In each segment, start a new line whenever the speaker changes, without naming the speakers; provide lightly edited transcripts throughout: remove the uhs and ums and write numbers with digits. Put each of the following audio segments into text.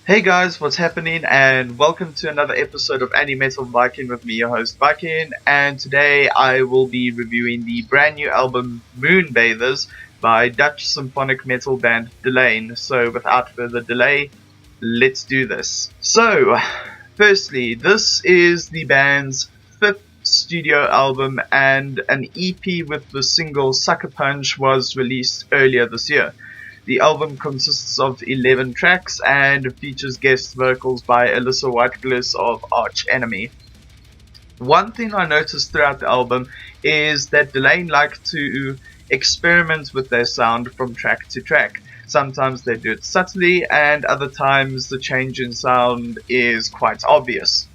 Hey guys, what's happening? And welcome to another episode of Anti Metal Viking with me, your host Viking. And today I will be reviewing the brand new album Moonbathers by Dutch symphonic metal band Delain. So without further delay, let's do this. So, firstly, this is the band's fifth studio album, and an EP with the single Sucker Punch was released earlier this year. The album consists of 11 tracks and features guest vocals by Alyssa Whiteglass of Arch Enemy. One thing I noticed throughout the album is that Delain like to experiment with their sound from track to track. Sometimes they do it subtly, and other times the change in sound is quite obvious.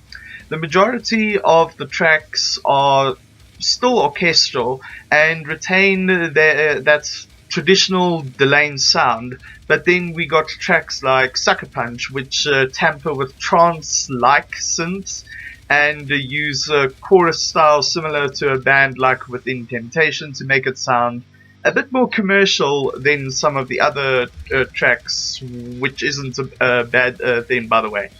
The majority of the tracks are still orchestral and retain that traditional Delain sound, but then we got tracks like Sucker Punch, which tamper with trance-like synths and use a chorus style similar to a band like Within Temptation to make it sound a bit more commercial than some of the other tracks, which isn't a bad thing, by the way.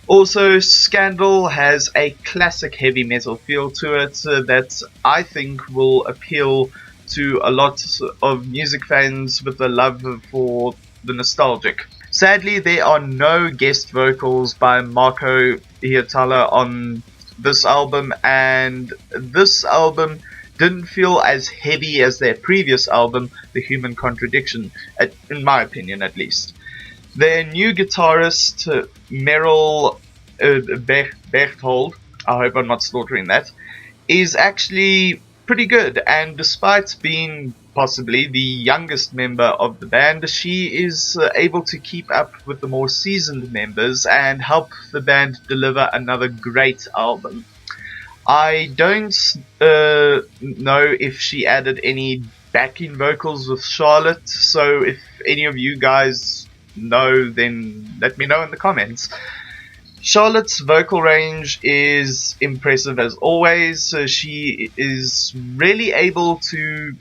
Also, Scandal has a classic heavy metal feel to it that I think will appeal to a lot of music fans with a love for the nostalgic. Sadly, there are no guest vocals by Marco Hietala on this album, and this album didn't feel as heavy as their previous album, The Human Contradiction, in my opinion at least. Their new guitarist, Meryl Berthold, I hope I'm not slaughtering that, is actually pretty good, and despite being possibly the youngest member of the band, she is able to keep up with the more seasoned members and help the band deliver another great album. I don't know if she added any backing vocals with Charlotte, so if any of you guys know, then let me know in the comments. Charlotte's vocal range is impressive as always. She is really able to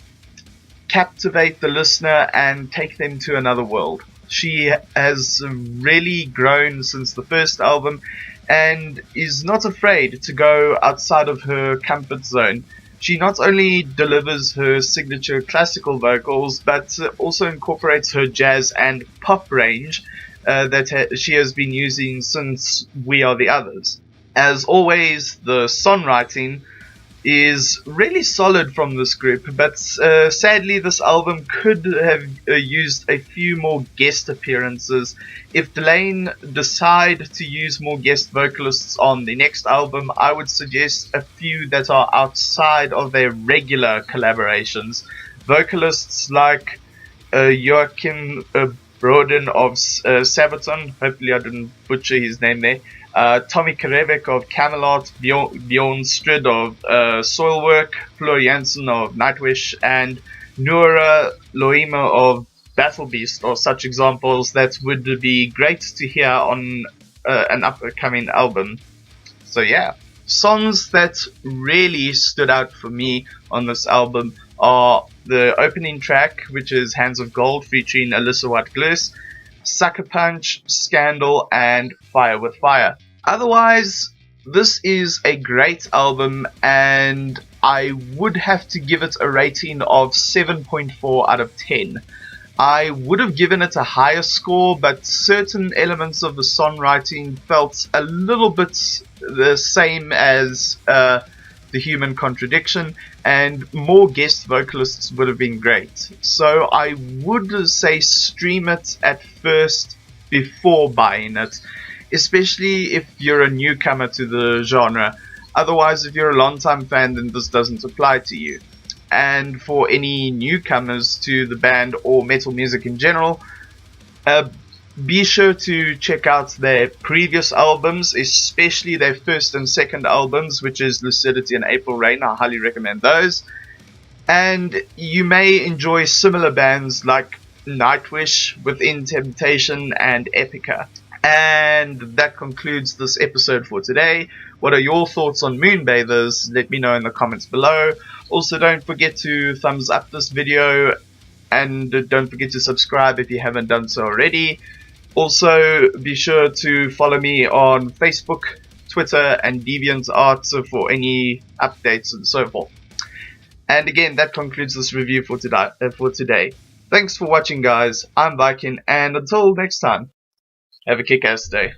captivate the listener and take them to another world. She has really grown since the first album and is not afraid to go outside of her comfort zone. She not only delivers her signature classical vocals, but also incorporates her jazz and pop range that she has been using since We Are the Others. As always, the songwriting is really solid from this group, but sadly this album could have used a few more guest appearances. If Delain decide to use more guest vocalists on the next album, I would suggest a few that are outside of their regular collaborations. Vocalists like Joachim Broden of Sabaton, hopefully I didn't butcher his name there, Tommy Karebeck of Camelot, Bjorn Strid of Soilwork, Fleur Jansen of Nightwish, and Noora Loima of Battle Beast are such examples that would be great to hear on an upcoming album. So yeah, songs that really stood out for me on this album are the opening track, which is Hands of Gold featuring Alyssa Whiteglass, Sucker Punch, Scandal, and Fire with Fire. Otherwise, this is a great album, and I would have to give it a rating of 7.4 out of 10. I would have given it a higher score, but certain elements of the songwriting felt a little bit the same as The Human Contradiction, and more guest vocalists would have been great. So I would say stream it at first before buying it, especially if you're a newcomer to the genre. Otherwise, if you're a long-time fan, then this doesn't apply to you. And for any newcomers to the band or metal music in general, be sure to check out their previous albums, especially their first and second albums, which is Lucidity and April Rain. I highly recommend those. And you may enjoy similar bands like Nightwish, Within Temptation, and Epica. And that concludes this episode for today. What are your thoughts on Moonbathers? Let me know in the comments below. Also, don't forget to thumbs up this video, and don't forget to subscribe if you haven't done so already. Also, be sure to follow me on Facebook, Twitter, and DeviantArt for any updates and so forth. And again, that concludes this review for today. Thanks for watching, guys. I'm Viking, and until next time, have a kick-ass day.